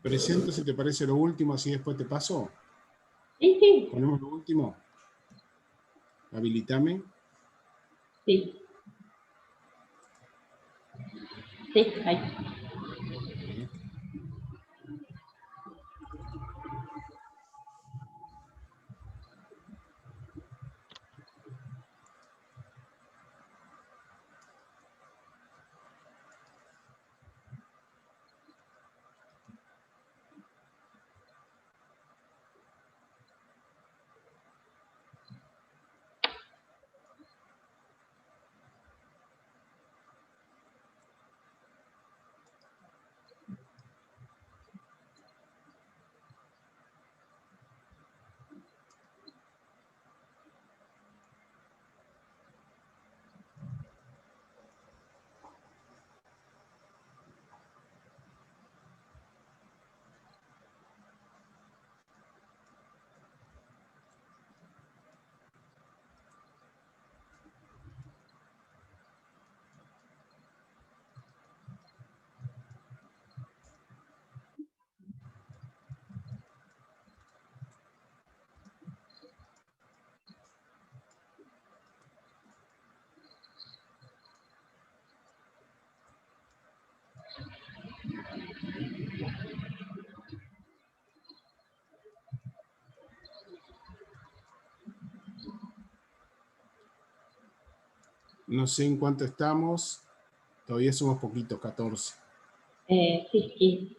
Presento si te parece lo último, así después te paso. Sí, sí. Ponemos lo último. Habilitame. Sí. Sí, ahí. No sé en cuánto estamos. Todavía somos poquitos, 14. Sí, sí.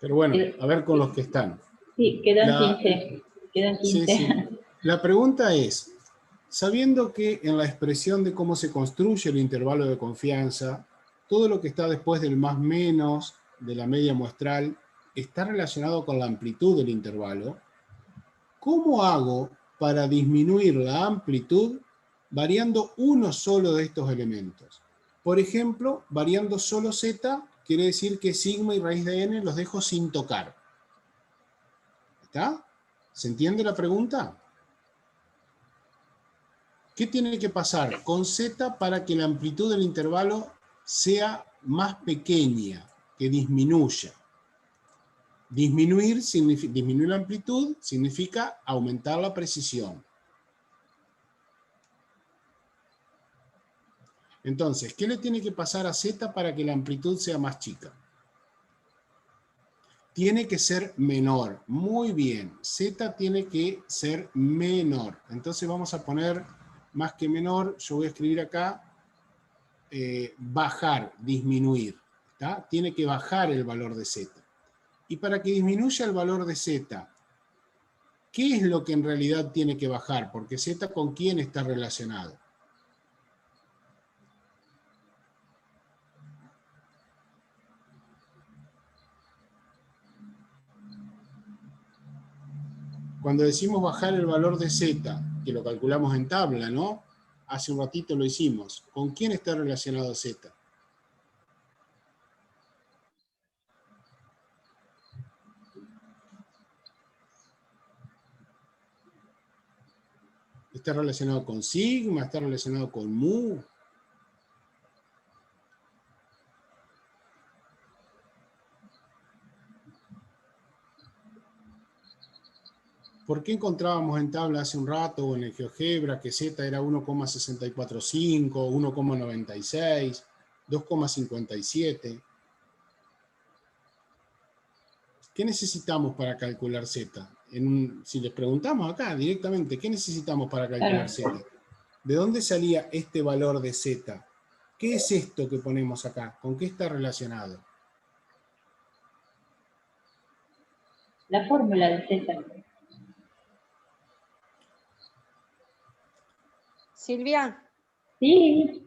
Pero bueno, a ver con los que están. Sí, quedan 15. Quedan 15. Sí, sí. La pregunta es, sabiendo que en la expresión de cómo se construye el intervalo de confianza, todo lo que está después del más menos, de la media muestral, está relacionado con la amplitud del intervalo, ¿cómo hago para disminuir la amplitud variando uno solo de estos elementos? Por ejemplo, variando solo z, quiere decir que sigma y raíz de n los dejo sin tocar. ¿Está? ¿Se entiende la pregunta? ¿Qué tiene que pasar con z para que la amplitud del intervalo sea más pequeña, que disminuya? Disminuir la amplitud significa aumentar la precisión. Entonces, ¿qué le tiene que pasar a z para que la amplitud sea más chica? Tiene que ser menor. Muy bien. Z tiene que ser menor. Entonces vamos a poner más que menor. Yo voy a escribir acá bajar, disminuir. ¿Está? Tiene que bajar el valor de z. Y para que disminuya el valor de z, ¿qué es lo que en realidad tiene que bajar? Porque z ¿con quién está relacionado? Cuando decimos bajar el valor de z, que lo calculamos en tabla, ¿no? Hace un ratito lo hicimos. ¿Con quién está relacionado z? ¿Está relacionado con sigma? ¿Está relacionado con mu? ¿Por qué encontrábamos en tabla hace un rato o en el GeoGebra que z era 1,645, 1,96, 2,57? ¿Qué necesitamos para calcular z? Si les preguntamos acá directamente, ¿qué necesitamos para calcular z? ¿De dónde salía este valor de z? ¿Qué es esto que ponemos acá? ¿Con qué está relacionado? La fórmula de Z. Silvia, Sí.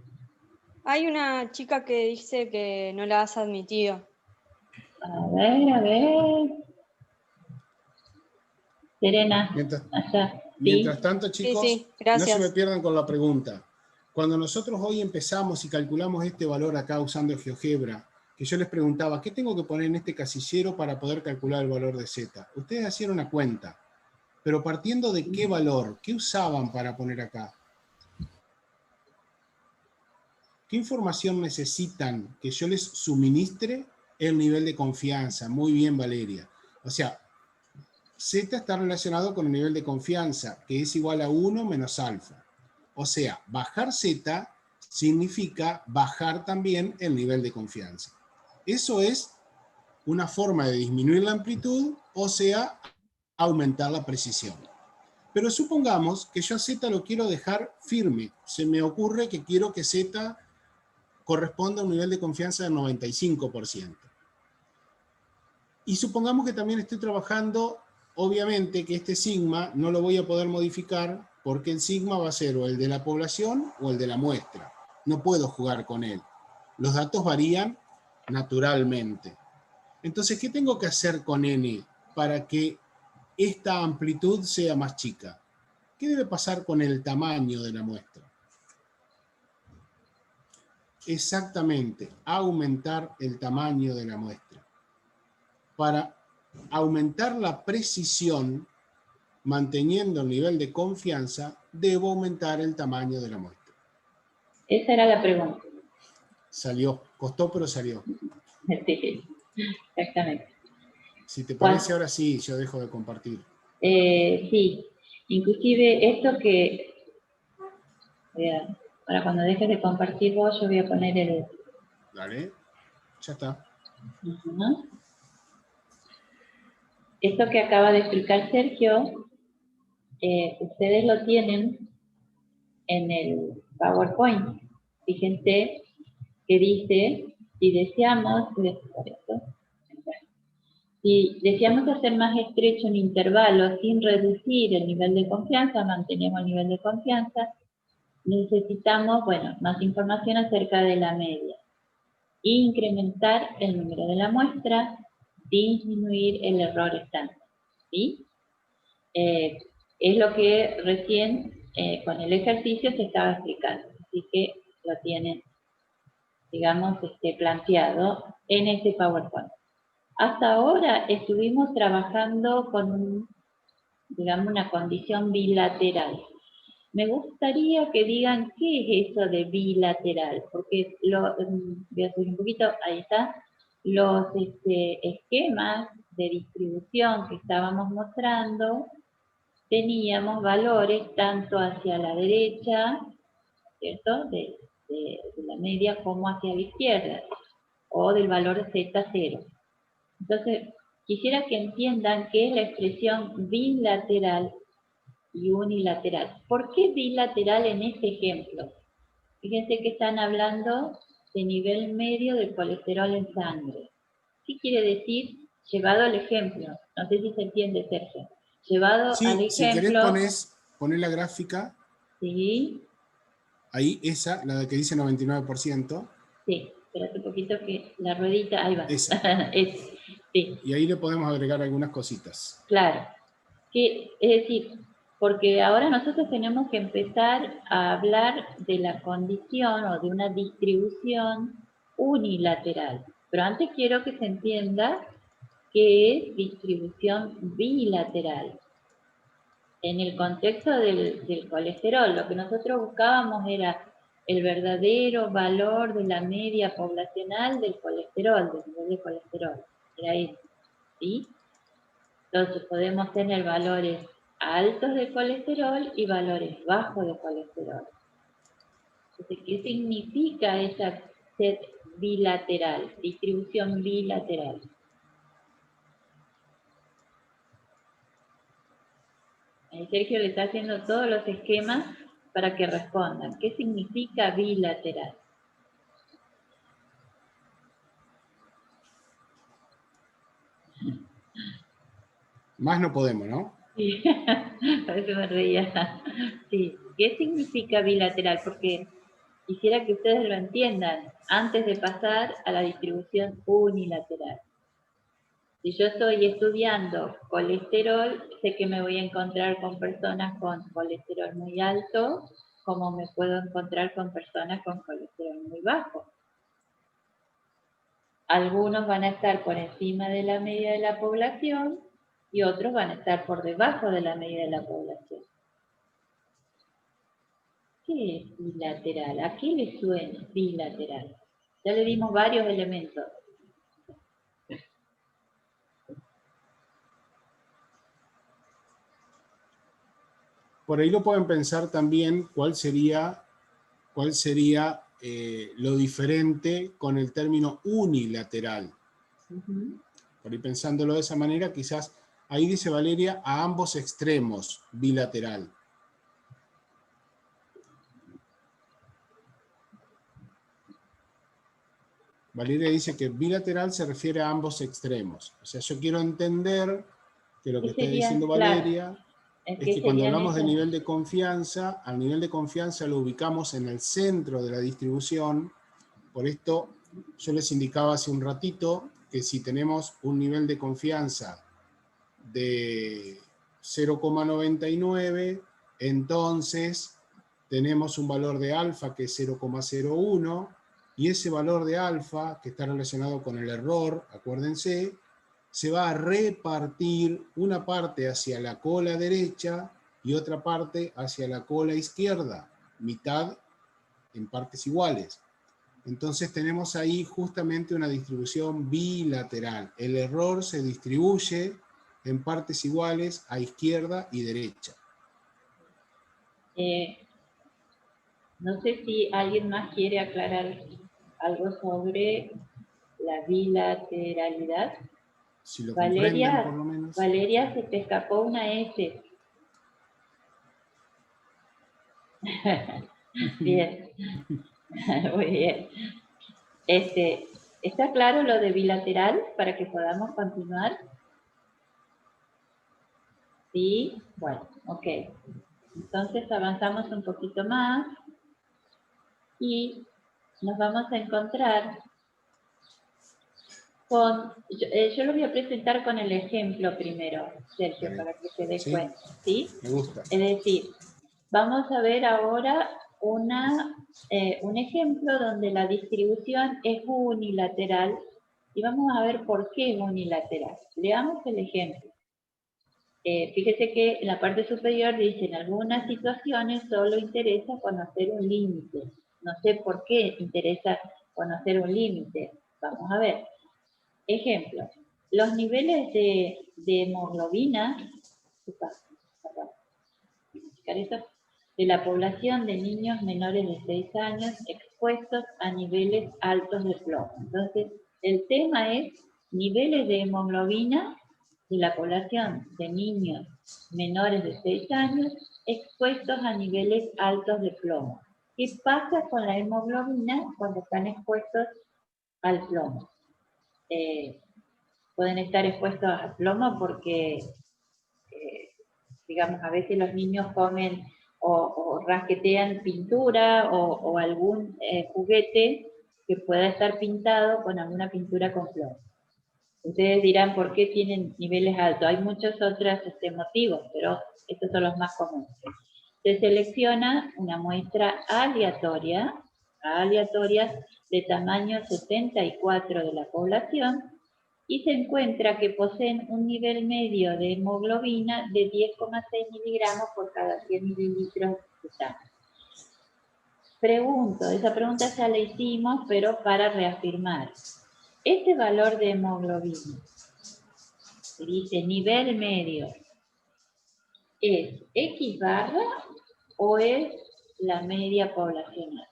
hay una chica que dice que no la has admitido. A ver. Serena, allá. Mientras tanto, chicos, sí, no gracias. se me pierdan con la pregunta. Cuando nosotros hoy empezamos y calculamos este valor acá usando GeoGebra, que yo les preguntaba, ¿qué tengo que poner en este casillero para poder calcular el valor de Z? Ustedes hacían una cuenta, pero partiendo de qué valor, ¿qué usaban para poner acá? ¿Qué información necesitan que yo les suministre el nivel de confianza? Muy bien, Valeria. O sea, Z está relacionado con el nivel de confianza, que es igual a 1 menos alfa. O sea, bajar Z significa bajar también el nivel de confianza. Eso es una forma de disminuir la amplitud, o sea, aumentar la precisión. Pero supongamos que yo a Z lo quiero dejar firme. Se me ocurre que quiero que Z corresponda a un nivel de confianza del 95%. Y supongamos que también estoy trabajando, obviamente que este sigma no lo voy a poder modificar porque el sigma va a ser o el de la población o el de la muestra. No puedo jugar con él. Los datos varían naturalmente. Entonces, ¿qué tengo que hacer con n para que esta amplitud sea más chica? ¿Qué debe pasar con el tamaño de la muestra? Exactamente, aumentar el tamaño de la muestra. Para aumentar la precisión, manteniendo el nivel de confianza, debo aumentar el tamaño de la muestra. Esa era la pregunta. Salió, costó pero salió. Sí, exactamente. Si te parece, ahora sí, yo dejo de compartir. Sí, inclusive esto que, para cuando dejes de compartir vos, yo voy a poner el... Dale, ya está. Uh-huh. Esto que acaba de explicar Sergio, ustedes lo tienen en el PowerPoint. Fíjense que dice, si deseamos hacer más estrecho un intervalo sin reducir el nivel de confianza, mantenemos el nivel de confianza, necesitamos, bueno, más información acerca de la media. Incrementar el número de la muestra, disminuir el error estándar. ¿Sí? Es lo que recién con el ejercicio se estaba explicando. Así que lo tienen, digamos, planteado en este PowerPoint. Hasta ahora estuvimos trabajando con, digamos, una condición bilateral. Me gustaría que digan qué es eso de bilateral, porque voy a subir un poquito, ahí está, los esquemas de distribución que estábamos mostrando, teníamos valores tanto hacia la derecha, ¿cierto?, de la media, como hacia la izquierda, o del valor Z0. Entonces, quisiera que entiendan qué es la expresión bilateral y unilateral. ¿Por qué bilateral en este ejemplo? Fíjense que están hablando de nivel medio del colesterol en sangre. ¿Qué quiere decir? Llevado al ejemplo. No sé si se entiende, Sergio. Llevado al Sí, si querés ejemplo... poner la gráfica. Sí. Ahí, esa, la de que dice 99%. Sí, espérate un poquito que la ruedita, ahí va. Esa. Sí. Y ahí le podemos agregar algunas cositas. Claro. Es decir, porque ahora nosotros tenemos que empezar a hablar de la condición o de una distribución unilateral. Pero antes quiero que se entienda qué es distribución bilateral. En el contexto del colesterol, lo que nosotros buscábamos era el verdadero valor de la media poblacional del colesterol, del nivel de colesterol. Era eso, ¿sí? Entonces podemos tener valores altos de colesterol y valores bajos de colesterol. Entonces, ¿qué significa esa set bilateral, distribución bilateral? Ahí Sergio le está haciendo todos los esquemas para que respondan. ¿Qué significa bilateral? Más no podemos, ¿no? Sí, por eso me reía. Sí, ¿qué significa bilateral? Porque quisiera que ustedes lo entiendan antes de pasar a la distribución unilateral. Si yo estoy estudiando colesterol, sé que me voy a encontrar con personas con colesterol muy alto, como me puedo encontrar con personas con colesterol muy bajo. Algunos van a estar por encima de la media de la población y otros van a estar por debajo de la media de la población. ¿Qué es bilateral? ¿A qué le suena bilateral? Ya le dimos varios elementos. Por ahí lo pueden pensar también cuál sería lo diferente con el término unilateral. Por ahí pensándolo de esa manera, quizás, ahí dice Valeria, a ambos extremos, bilateral. Valeria dice que bilateral se refiere a ambos extremos. O sea, yo quiero entender que lo que está diciendo Valeria es que cuando hablamos de nivel de confianza, al nivel de confianza lo ubicamos en el centro de la distribución. Por esto, yo les indicaba hace un ratito que si tenemos un nivel de confianza de 0,99, entonces tenemos un valor de alfa que es 0,01, y ese valor de alfa, que está relacionado con el error, acuérdense, se va a repartir una parte hacia la cola derecha y otra parte hacia la cola izquierda, mitad en partes iguales. Entonces tenemos ahí justamente una distribución bilateral. El error se distribuye en partes iguales a izquierda y derecha. No sé si alguien más quiere aclarar algo sobre la bilateralidad. Si lo Valeria, comprenden, por lo menos. Valeria, se te escapó una S. Bien, muy bien. ¿Está claro lo de bilateral para que podamos continuar? Sí, bueno, ok. Entonces avanzamos un poquito más y nos vamos a encontrar con, yo lo voy a presentar con el ejemplo primero, Sergio, para que se dé cuenta, ¿sí? Me gusta. Es decir, vamos a ver ahora un ejemplo donde la distribución es unilateral y vamos a ver por qué es unilateral. Leamos el ejemplo. Fíjese que en la parte superior dice, en algunas situaciones solo interesa conocer un límite. No sé por qué interesa conocer un límite. Vamos a ver. Ejemplo, los niveles de hemoglobina de la población de niños menores de 6 años expuestos a niveles altos de plomo. Entonces, el tema es niveles de hemoglobina de la población de niños menores de 6 años expuestos a niveles altos de plomo. ¿Qué pasa con la hemoglobina cuando están expuestos al plomo? Pueden estar expuestos al plomo porque, digamos, a veces los niños comen o rasquetean pintura o algún juguete que pueda estar pintado con alguna pintura con plomo. Ustedes dirán, ¿por qué tienen niveles altos? Hay muchos otros motivos, pero estos son los más comunes. Se selecciona una muestra aleatoria de tamaño 74 de la población y se encuentra que poseen un nivel medio de hemoglobina de 10,6 miligramos por cada 100 mililitros de sangre. Pregunto, esa pregunta ya la hicimos, pero para reafirmar. Este valor de hemoglobina, se dice nivel medio, ¿es X barra o es la media poblacional?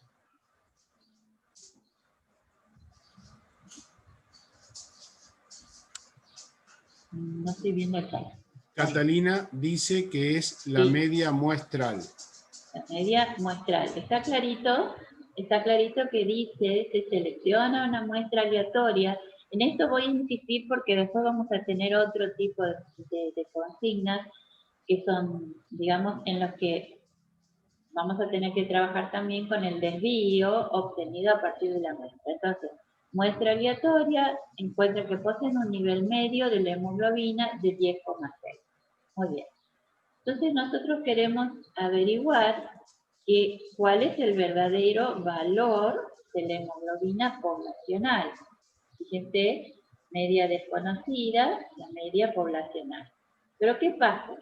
No estoy viendo el caso. Catalina dice que es la media muestral. La media muestral. Está clarito que dice, se selecciona una muestra aleatoria. En esto voy a insistir porque después vamos a tener otro tipo de consignas que son, digamos, en los que vamos a tener que trabajar también con el desvío obtenido a partir de la muestra. Entonces, muestra aleatoria encuentra que poseen un nivel medio de la hemoglobina de 10,6. Muy bien. Entonces nosotros queremos averiguar cuál es el verdadero valor de la hemoglobina poblacional. Fíjense, media desconocida, la media poblacional. Pero ¿qué pasa?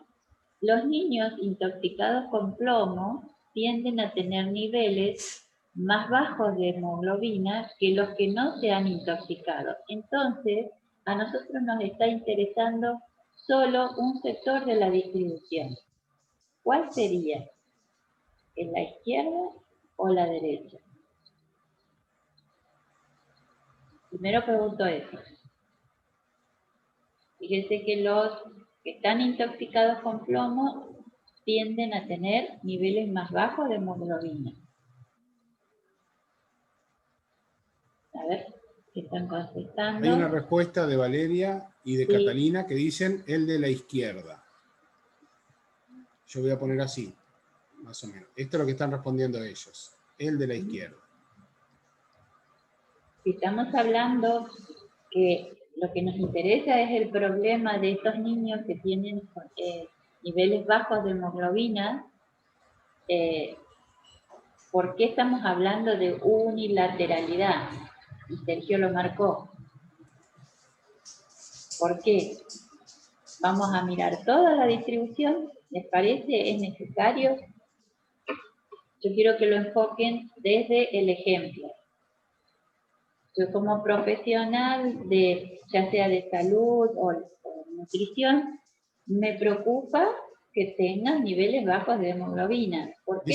Los niños intoxicados con plomo tienden a tener niveles más bajos de hemoglobina que los que no se han intoxicado. Entonces, a nosotros nos está interesando solo un sector de la distribución. ¿Cuál sería? ¿En la izquierda o la derecha? Primero pregunto eso. Fíjense que los que están intoxicados con plomo tienden a tener niveles más bajos de hemoglobina. A ver, ¿qué están contestando? Hay una respuesta de Valeria y de Sí. Catalina que dicen el de la izquierda. Yo voy a poner así, más o menos. Esto es lo que están respondiendo ellos. El de la izquierda. Si estamos hablando que lo que nos interesa es el problema de estos niños que tienen niveles bajos de hemoglobina, ¿por qué estamos hablando de unilateralidad? Y Sergio lo marcó. ¿Por qué? Vamos a mirar toda la distribución. ¿Les parece? ¿Es necesario? Yo quiero que lo enfoquen desde el ejemplo. Yo como profesional, ya sea de salud o nutrición, me preocupa que tengan niveles bajos de hemoglobina. ¿Por qué?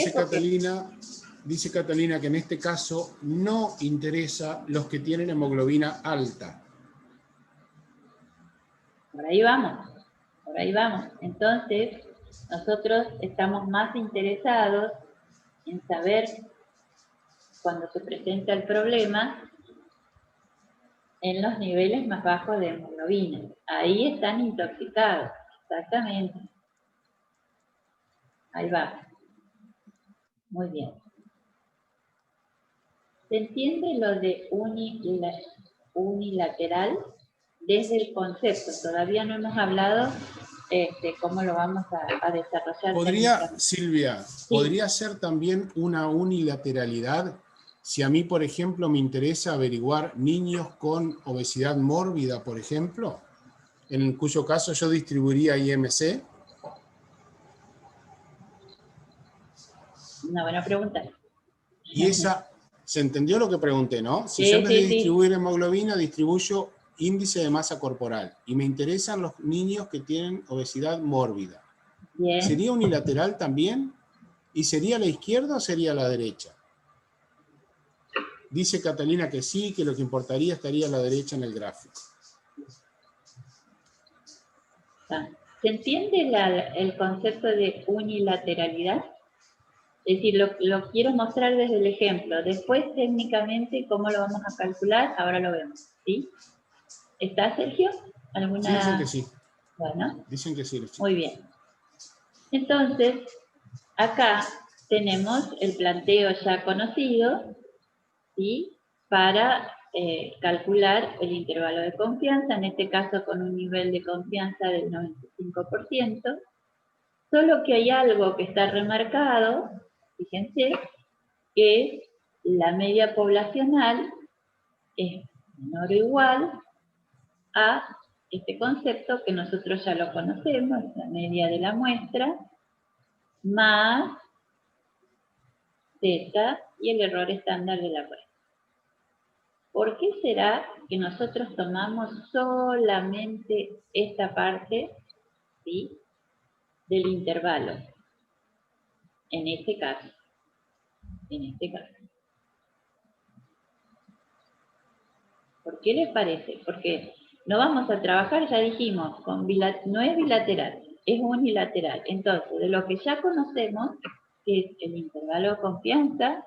Dice Catalina que en este caso no interesa los que tienen hemoglobina alta. Por ahí vamos, por ahí vamos. Entonces, nosotros estamos más interesados en saber, cuando se presenta el problema, en los niveles más bajos de hemoglobina. Ahí están intoxicados, exactamente. Ahí va. Muy bien. ¿Se entiende lo de unilateral? Desde el concepto, todavía no hemos hablado cómo lo vamos a desarrollar. Silvia, Sí. ¿podría ser también una unilateralidad si a mí, por ejemplo, me interesa averiguar niños con obesidad mórbida, por ejemplo? En cuyo caso yo distribuiría IMC. Una buena pregunta. Y esa, ¿se entendió lo que pregunté, no? Si Sí, yo en vez de sí, distribuir hemoglobina, distribuyo índice de masa corporal. Y me interesan los niños que tienen obesidad mórbida. Bien. ¿Sería unilateral también? ¿Y sería a la izquierda o sería a la derecha? Dice Catalina que sí, que lo que importaría estaría a la derecha en el gráfico. ¿Se entiende el concepto de unilateralidad? Es decir, lo quiero mostrar desde el ejemplo. Después, técnicamente, cómo lo vamos a calcular, ahora lo vemos. ¿Sí? ¿Está, Sergio? ¿Alguna? Sí, dicen que sí. Bueno. Dicen que sí. Muy bien. Entonces, acá tenemos el planteo ya conocido, ¿sí? Para calcular el intervalo de confianza, en este caso con un nivel de confianza del 95%, solo que hay algo que está remarcado, fíjense, que la media poblacional es menor o igual a este concepto que nosotros ya lo conocemos, la media de la muestra, más Z y el error estándar de la muestra. ¿Por qué será que nosotros tomamos solamente esta parte, ¿sí?, del intervalo? En este caso. ¿Por qué les parece? Porque no vamos a trabajar, ya dijimos, no es bilateral, es unilateral. Entonces, de lo que ya conocemos, que es el intervalo de confianza,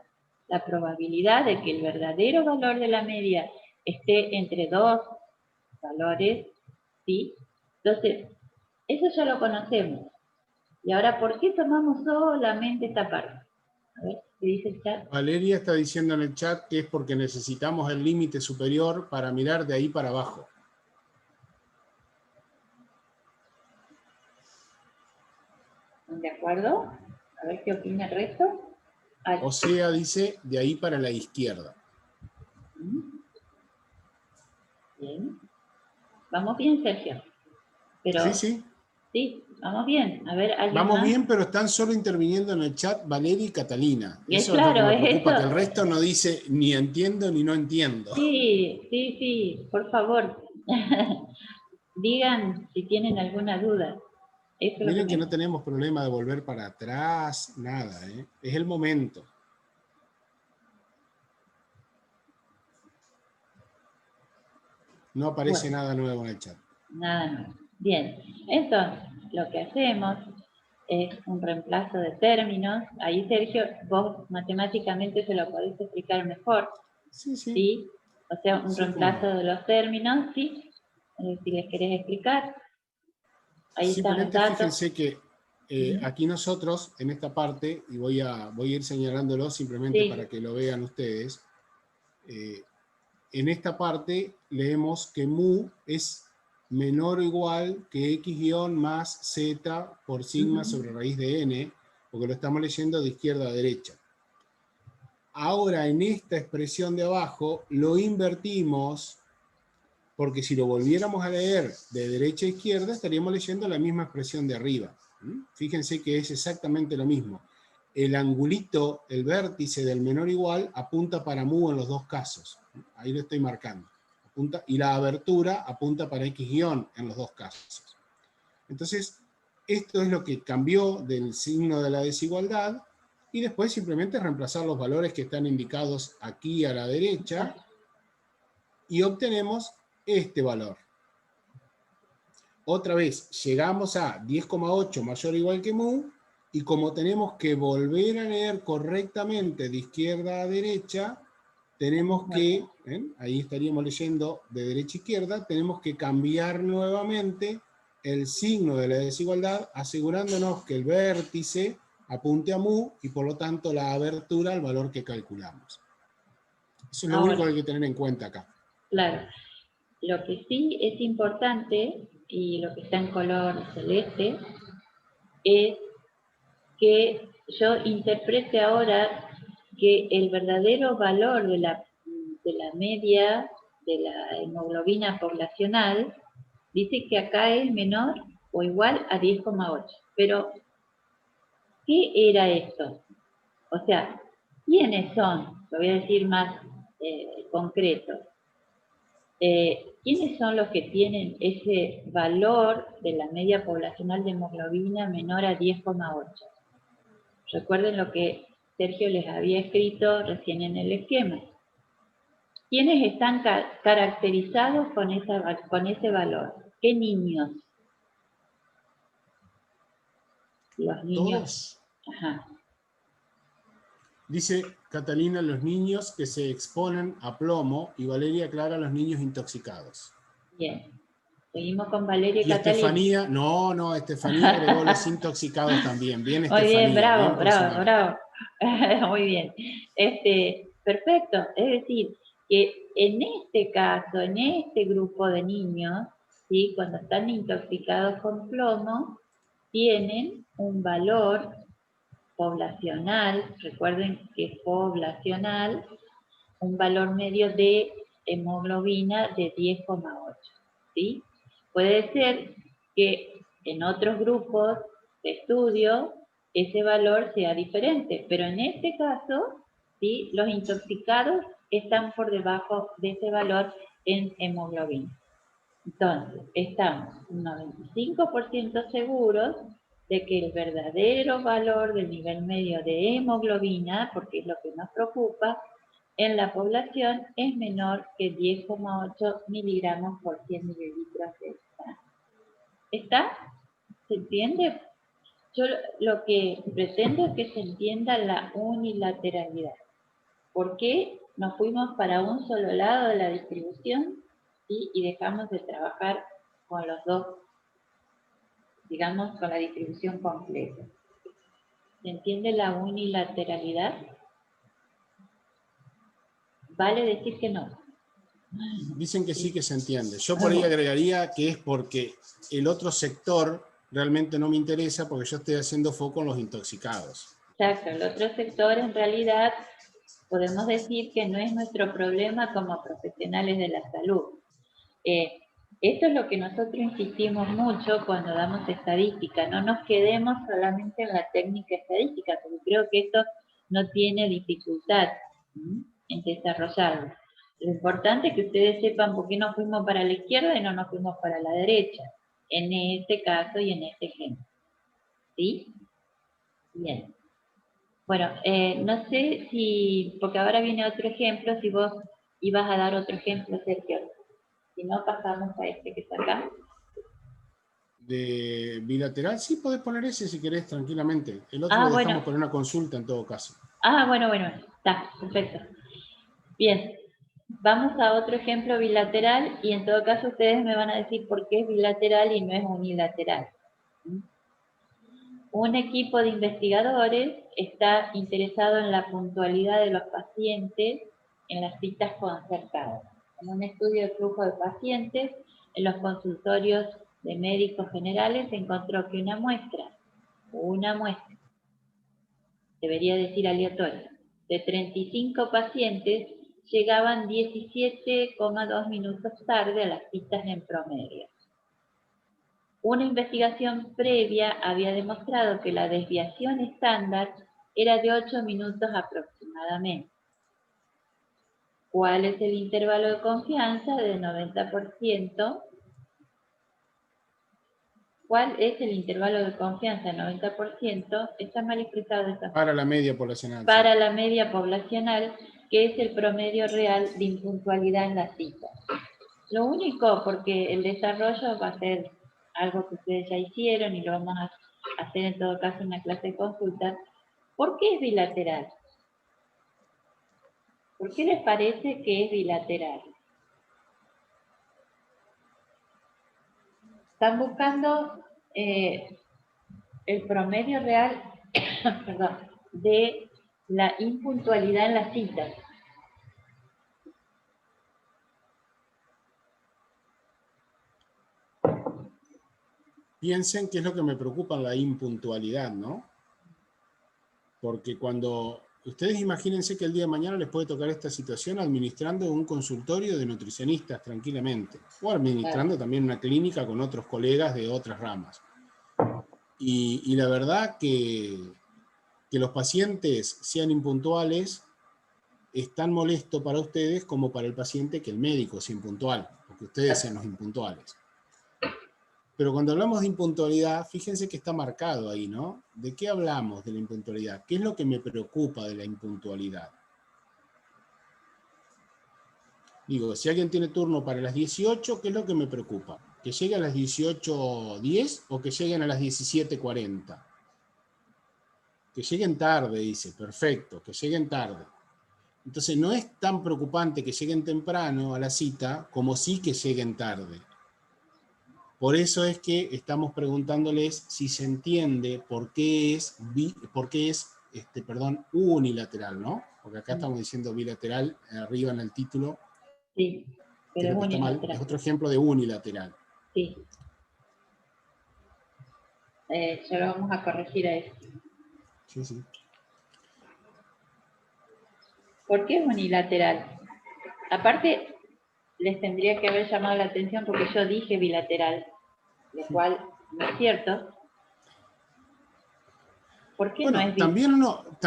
la probabilidad de que el verdadero valor de la media esté entre dos valores, ¿sí? Entonces, eso ya lo conocemos. Y ahora, ¿por qué tomamos solamente esta parte? A ver. ¿Qué dice el chat? Valeria está diciendo en el chat que es porque necesitamos el límite superior para mirar de ahí para abajo. ¿De acuerdo? A ver qué opina el resto. O sea, dice, de ahí para la izquierda. Bien. Vamos bien, Sergio. Pero, Sí, sí. sí, vamos bien. A ver, ¿alguien Vamos más? bien, pero están solo interviniendo en el chat Valeria y Catalina. Y Eso es lo que claro, me es preocupa, eso. que el resto no dice ni entiendo ni no entiendo. Sí, sí, sí, por favor. Digan si tienen alguna duda. Eso es lo Miren que que me... no tenemos problema de volver para atrás, nada, ¿eh? Es el momento. No aparece Bueno, nada nuevo en el chat. nada nuevo. Bien, entonces, lo que hacemos es un reemplazo de términos. Ahí, Sergio, vos matemáticamente se lo podés explicar mejor, Sí, sí. ¿sí? O sea, un Sí, cómo reemplazo no. de los términos, ¿sí? Si les querés explicar. Ahí están los Simplemente datos. fíjense que aquí nosotros, en esta parte, y voy a ir señalándolo simplemente Sí, para que lo vean ustedes, en esta parte leemos que mu es menor o igual que x- más z por sigma sobre raíz de n, porque lo estamos leyendo de izquierda a derecha. Ahora en esta expresión de abajo lo invertimos, porque si lo volviéramos a leer de derecha a izquierda estaríamos leyendo la misma expresión de arriba. Fíjense que es exactamente lo mismo. El angulito, el vértice del menor igual, apunta para mu en los dos casos. Ahí lo estoy marcando. Apunta, y la abertura apunta para x- en los dos casos. Entonces, esto es lo que cambió del signo de la desigualdad, y después simplemente reemplazar los valores que están indicados aquí a la derecha, y obtenemos este valor. Otra vez, llegamos a 10,8 mayor o igual que mu, y como tenemos que volver a leer correctamente de izquierda a derecha, tenemos que, ahí estaríamos leyendo de derecha a izquierda, tenemos que cambiar nuevamente el signo de la desigualdad, asegurándonos que el vértice apunte a mu, y por lo tanto la abertura al valor que calculamos. Eso es lo único que hay que tener en cuenta acá. Claro. Lo que sí es importante, y lo que está en color celeste, es que yo interprete ahora que el verdadero valor de la media de la hemoglobina poblacional dice que acá es menor o igual a 10,8. Pero, ¿qué era esto? O sea, ¿quiénes son? Lo voy a decir más concreto. ¿Quiénes son los que tienen ese valor de la media poblacional de hemoglobina menor a 10,8? Recuerden lo que Sergio les había escrito recién en el esquema. ¿Quiénes están caracterizados con ese valor? ¿Qué niños? Los niños. Todos. Ajá. Dice Catalina, los niños que se exponen a plomo, y Valeria aclara los niños intoxicados. Bien. Seguimos con Valeria y Y Catalina. Estefanía, no, Estefanía agregó los intoxicados también. Bien, Muy bien, Estefanía, bravo, bien por su bravo, lado. bravo. Muy bien. Perfecto. Es decir, que en este caso, en este grupo de niños, ¿sí? Cuando están intoxicados con plomo, tienen un valor poblacional, recuerden que es poblacional, un valor medio de hemoglobina de 10,8, ¿sí? Puede ser que en otros grupos de estudio ese valor sea diferente, pero en este caso, ¿sí? Los intoxicados están por debajo de ese valor en hemoglobina. Entonces, estamos un 95% seguros de que el verdadero valor del nivel medio de hemoglobina, porque es lo que nos preocupa, en la población es menor que 10,8 miligramos por 100 mililitros de sangre. ¿Está? ¿Se entiende? Yo lo que pretendo es que se entienda la unilateralidad. ¿Por qué nos fuimos para un solo lado de la distribución, ¿sí? Y dejamos de trabajar con los dos, digamos, con la distribución completa? ¿Se entiende la unilateralidad? vale decir que no. Dicen que sí, que se entiende. Yo por ahí agregaría que es porque el otro sector realmente no me interesa porque yo estoy haciendo foco en los intoxicados. Exacto, el otro sector en realidad podemos decir que no es nuestro problema como profesionales de la salud. Esto es lo que nosotros insistimos mucho cuando damos estadística, no nos quedemos solamente en la técnica estadística, porque creo que esto no tiene dificultad en desarrollarlo. Lo importante es que ustedes sepan por qué nos fuimos para la izquierda y no nos fuimos para la derecha, en este caso y en este ejemplo. ¿Sí? Bien. Bueno, no sé si, porque ahora viene otro ejemplo, si vos ibas a dar otro ejemplo, Sergio. Si no, pasamos a este que está acá. De bilateral, sí podés poner ese si querés tranquilamente. El otro lo dejamos para una consulta en todo caso. Bueno, está, perfecto. Bien, vamos a otro ejemplo bilateral y en todo caso ustedes me van a decir por qué es bilateral y no es unilateral. Un equipo de investigadores está interesado en la puntualidad de los pacientes en las citas concertadas. En un estudio de flujo de pacientes, en los consultorios de médicos generales se encontró que una muestra, debería decir aleatoria, de 35 pacientes llegaban 17,2 minutos tarde a las citas en promedio. Una investigación previa había demostrado que la desviación estándar era de 8 minutos aproximadamente. ¿Cuál es el intervalo de confianza del 90%? ¿Cuál es el intervalo de confianza del 90%? Está mal expresado esta. Para la media poblacional. Para la media poblacional, que es el promedio real de impuntualidad en la cita. Lo único, porque el desarrollo va a ser algo que ustedes ya hicieron y lo vamos a hacer en todo caso en una clase de consulta. ¿Por qué es bilateral? ¿Por qué les parece que es bilateral? Están buscando el promedio real perdón, de la impuntualidad en las citas. Piensen qué es lo que me preocupa, la impuntualidad, ¿no? Porque cuando ustedes imagínense que el día de mañana les puede tocar esta situación administrando un consultorio de nutricionistas tranquilamente, o administrando también una clínica con otros colegas de otras ramas. Y la verdad que los pacientes sean impuntuales es tan molesto para ustedes como para el paciente que el médico sea impuntual, porque ustedes sean los impuntuales. Pero cuando hablamos de impuntualidad, fíjense que está marcado ahí, ¿no? ¿De qué hablamos de la impuntualidad? ¿Qué es lo que me preocupa de la impuntualidad? Digo, si alguien tiene turno para las 18, ¿qué es lo que me preocupa? ¿Que llegue a las 18:10 o que lleguen a las 17:40? Que lleguen tarde, dice, perfecto, que lleguen tarde. Entonces no es tan preocupante que lleguen temprano a la cita como sí que lleguen tarde. Por eso es que estamos preguntándoles si se entiende por qué es unilateral, ¿no? Porque acá estamos diciendo bilateral, arriba en el título. Sí, pero creo que está mal. Es otro ejemplo de unilateral. Sí. Ya lo vamos a corregir a eso. Sí, sí. ¿Por qué es unilateral? Aparte, les tendría que haber llamado la atención porque yo dije bilateral, lo cual no es cierto. ¿Por qué no es bilateral?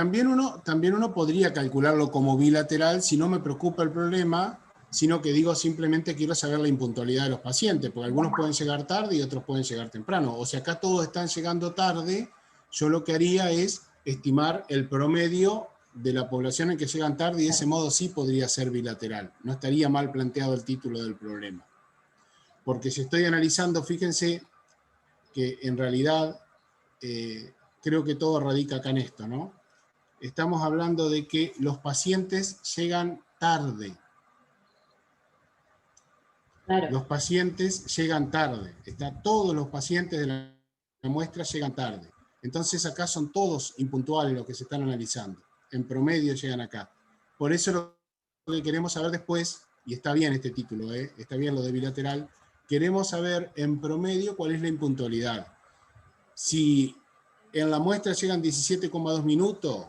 También uno podría calcularlo como bilateral si no me preocupa el problema, sino que digo simplemente quiero saber la impuntualidad de los pacientes, porque algunos pueden llegar tarde y otros pueden llegar temprano. O si acá todos están llegando tarde, yo lo que haría es estimar el promedio de la población en que llegan tarde y de ese modo sí podría ser bilateral. No estaría mal planteado el título del problema. Porque si estoy analizando, fíjense que en realidad creo que todo radica acá en esto, ¿no? Estamos hablando de que los pacientes llegan tarde. Claro. Los pacientes llegan tarde. Todos los pacientes de la muestra llegan tarde. Entonces acá son todos impuntuales los que se están analizando. En promedio llegan acá. Por eso lo que queremos saber después, y está bien este título, está bien lo de bilateral, queremos saber en promedio cuál es la impuntualidad. Si en la muestra llegan 17,2 minutos,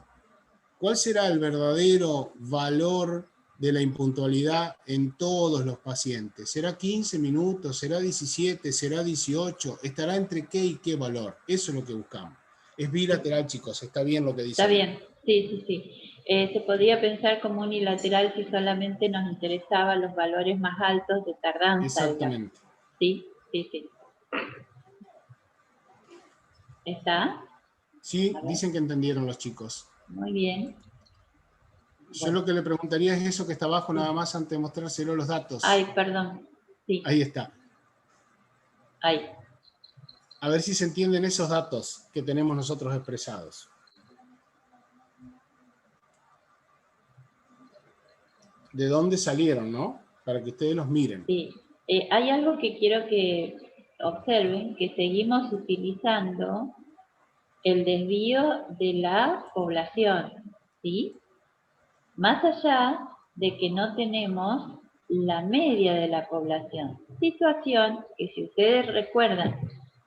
¿cuál será el verdadero valor de la impuntualidad en todos los pacientes? ¿Será 15 minutos? ¿Será 17? ¿Será 18? ¿Estará entre qué y qué valor? Eso es lo que buscamos. Es bilateral, chicos, está bien lo que dice. Está bien, sí. Se podría pensar como unilateral si solamente nos interesaban los valores más altos de tardanza. Exactamente. Digamos. Sí. ¿Está? Sí, dicen que entendieron los chicos. Muy bien. Yo lo que le preguntaría es eso que está abajo, nada más antes de mostrárselo los datos. Ay, perdón. Sí. Ahí está. Ahí. A ver si se entienden esos datos que tenemos nosotros expresados. ¿De dónde salieron, no? Para que ustedes los miren. Sí. Hay algo que quiero que observen, que seguimos utilizando el desvío de la población, ¿sí? Más allá de que no tenemos la media de la población. Situación que, si ustedes recuerdan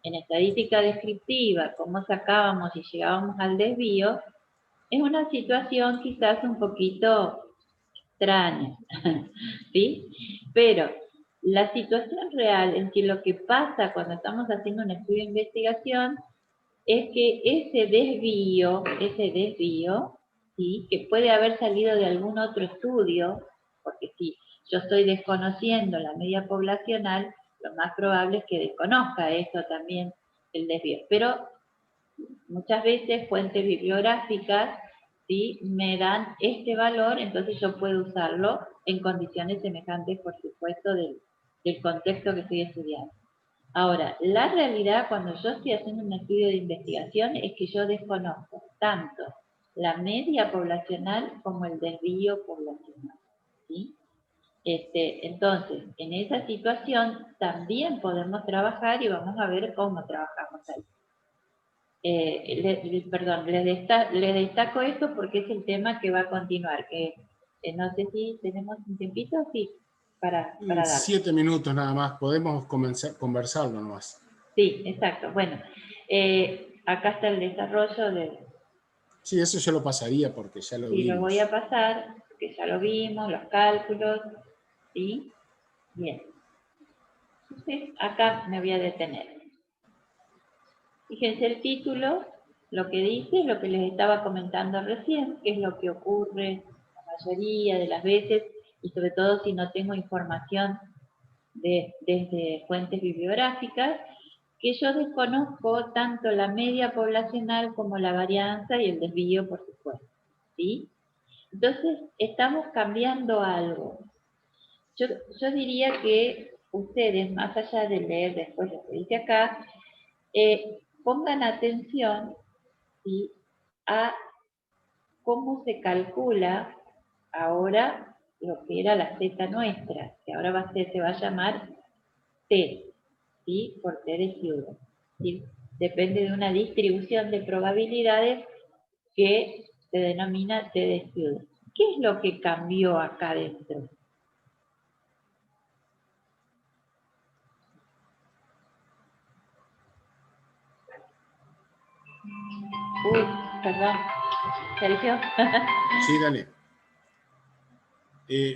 en estadística descriptiva cómo sacábamos y llegábamos al desvío, es una situación quizás un poquito extraña, ¿sí? Pero la situación real en que lo que pasa cuando estamos haciendo un estudio de investigación es que ese desvío, ¿sí? Que puede haber salido de algún otro estudio, porque si yo estoy desconociendo la media poblacional, lo más probable es que desconozca eso también, el desvío. Pero muchas veces fuentes bibliográficas, ¿sí? Me dan este valor, entonces yo puedo usarlo en condiciones semejantes, por supuesto, del contexto que estoy estudiando. Ahora, la realidad cuando yo estoy haciendo un estudio de investigación es que yo desconozco tanto la media poblacional como el desvío poblacional, ¿sí? Entonces, en esa situación también podemos trabajar y vamos a ver cómo trabajamos ahí. Les destaco esto porque es el tema que va a continuar, que no sé si tenemos un tiempito, sí, para dar. 7 minutos nada más, podemos conversarlo nomás. Sí, exacto. Bueno, acá está el desarrollo de... Sí, eso yo lo pasaría porque ya lo vimos. Sí, lo voy a pasar, porque ya lo vimos, los cálculos, ¿sí? Bien. Entonces, acá me voy a detener. Fíjense el título, lo que dice es lo que les estaba comentando recién, que es lo que ocurre la mayoría de las veces, y sobre todo si no tengo información desde fuentes bibliográficas, que yo desconozco tanto la media poblacional como la varianza y el desvío, por supuesto, ¿sí? Entonces, estamos cambiando algo. Yo diría que ustedes, más allá de leer después lo que dice acá, pongan atención, ¿sí? A cómo se calcula ahora lo que era la Z nuestra, que ahora se va a llamar T, ¿sí? Por T de ciudad, ¿sí? Depende de una distribución de probabilidades que se denomina T de ciudad. ¿Qué es lo que cambió acá dentro? Uy, perdón. Sergio. Sí, dale.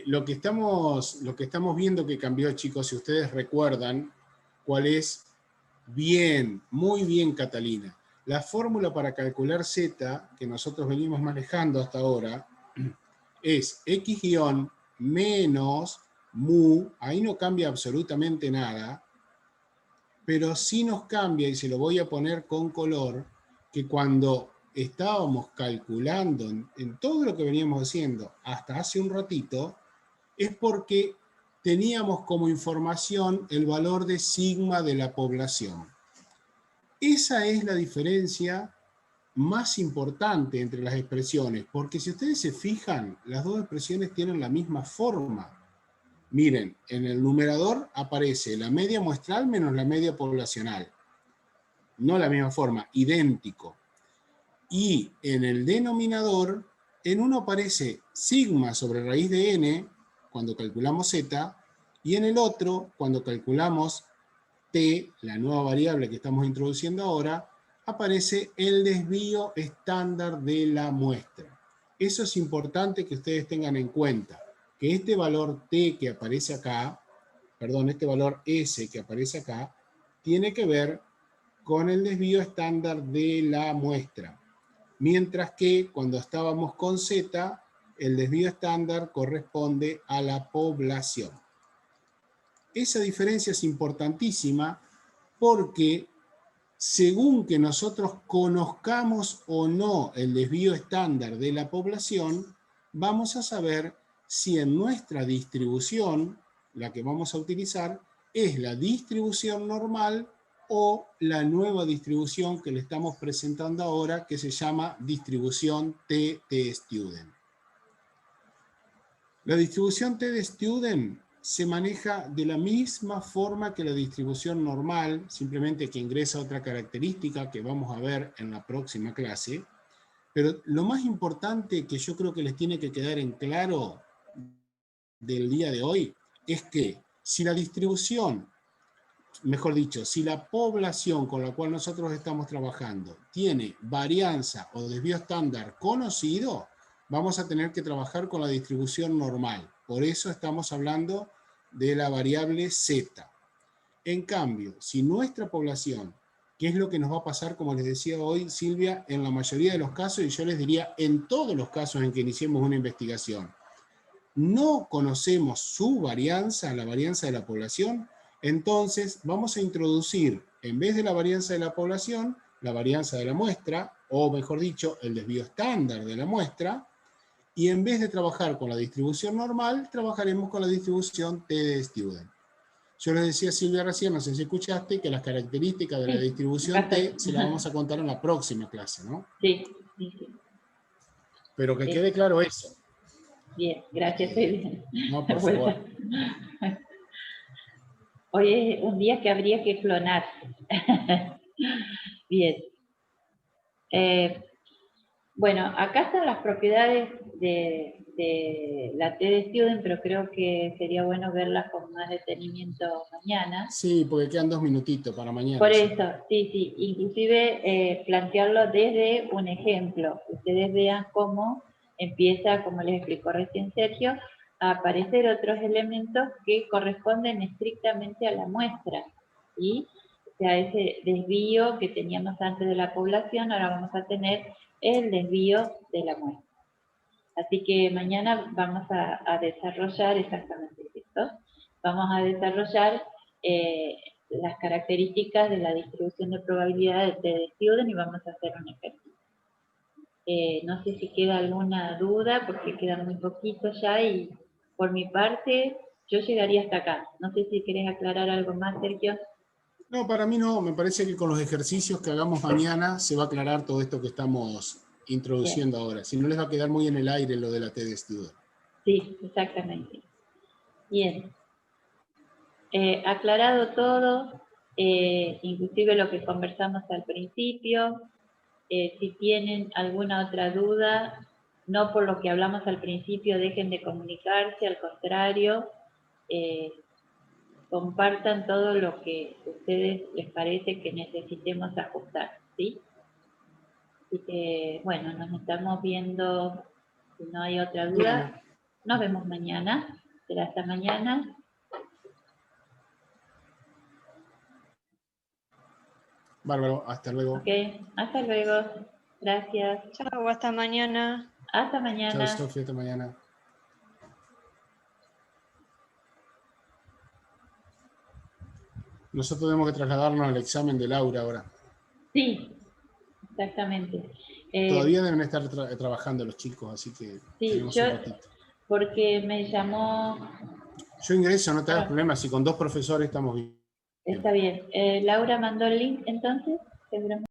Lo que estamos viendo que cambió, chicos, si ustedes recuerdan, cuál es bien, muy bien, Catalina. La fórmula para calcular Z, que nosotros venimos manejando hasta ahora, es X- menos mu, ahí no cambia absolutamente nada, pero sí nos cambia, y se lo voy a poner con color, que cuando estábamos calculando en todo lo que veníamos haciendo hasta hace un ratito, es porque teníamos como información el valor de sigma de la población. Esa es la diferencia más importante entre las expresiones, porque si ustedes se fijan, las dos expresiones tienen la misma forma. Miren, en el numerador aparece la media muestral menos la media poblacional. No la misma forma, idéntico. Y en el denominador En uno aparece sigma sobre raíz de n, cuando calculamos z, y en el otro, cuando calculamos t, la nueva variable que estamos introduciendo ahora, aparece el desvío estándar de la muestra. Eso es importante que ustedes tengan en cuenta, que este valor t que aparece acá, perdón, este valor s que aparece acá, tiene que ver con el desvío estándar de la muestra. Mientras que cuando estábamos con z, el desvío estándar corresponde a la población. Esa diferencia es importantísima porque según que nosotros conozcamos o no el desvío estándar de la población, vamos a saber si en nuestra distribución, la que vamos a utilizar, es la distribución normal o la nueva distribución que le estamos presentando ahora, que se llama distribución t-student. La distribución t-student se maneja de la misma forma que la distribución normal, simplemente que ingresa otra característica que vamos a ver en la próxima clase. Pero lo más importante que yo creo que les tiene que quedar en claro del día de hoy es que si la distribución, mejor dicho, si la población con la cual nosotros estamos trabajando tiene varianza o desvío estándar conocido, vamos a tener que trabajar con la distribución normal. Por eso estamos hablando de la variable z. En cambio, si nuestra población, ¿qué es lo que nos va a pasar, como les decía hoy Silvia, en la mayoría de los casos, y yo les diría en todos los casos en que iniciemos una investigación, no conocemos su varianza, la varianza de la población, entonces vamos a introducir, en vez de la varianza de la población, la varianza de la muestra, o mejor dicho, el desvío estándar de la muestra, y en vez de trabajar con la distribución normal, trabajaremos con la distribución t-student. Yo les decía a Silvia recién, no sé si escuchaste, que las características de la distribución t se las vamos a contar en la próxima clase, ¿no? Sí, sí, sí. Pero que Sí. quede claro eso. Bien, gracias, Silvia. No, por favor. Hoy es un día que habría que clonar. Bien. Bueno, acá están las propiedades de la t-student, pero creo que sería bueno verlas con más detenimiento mañana. Sí, porque quedan 2 minutitos para mañana. Por eso, sí, inclusive plantearlo desde un ejemplo. Ustedes vean cómo empieza, como les explicó recién Sergio, a aparecer otros elementos que corresponden estrictamente a la muestra. ¿Sí? O sea, ese desvío que teníamos antes de la población, ahora vamos a tener el desvío de la muestra. Así que mañana vamos a desarrollar exactamente esto. Vamos a desarrollar las características de la distribución de probabilidades de student y vamos a hacer un ejercicio. No sé si queda alguna duda porque queda muy poquito ya y por mi parte yo llegaría hasta acá. No sé si querés aclarar algo más, Sergio. No, para mí no. Me parece que con los ejercicios que hagamos mañana se va a aclarar todo esto que estamos introduciendo ahora. Si no les va a quedar muy en el aire lo de la t-student. Sí, exactamente. Bien. Aclarado todo, inclusive lo que conversamos al principio. Si tienen alguna otra duda, no por lo que hablamos al principio dejen de comunicarse, al contrario, compartan todo lo que a ustedes les parece que necesitemos ajustar, ¿sí? Así que, bueno, nos estamos viendo, si no hay otra duda, nos vemos mañana, será hasta mañana. Bárbaro, hasta luego. Ok, hasta luego. Gracias. Chao, hasta mañana. Hasta Chao, mañana. Sofía, hasta mañana. Nosotros tenemos que trasladarnos al examen de Laura ahora. Sí, exactamente. Todavía deben estar trabajando los chicos, así que Sí, tenemos yo, un ratito. porque me llamó, Yo ingreso, no te hagas problemas, si con 2 profesores estamos bien. está bien. Laura mandó el link entonces, seguramente.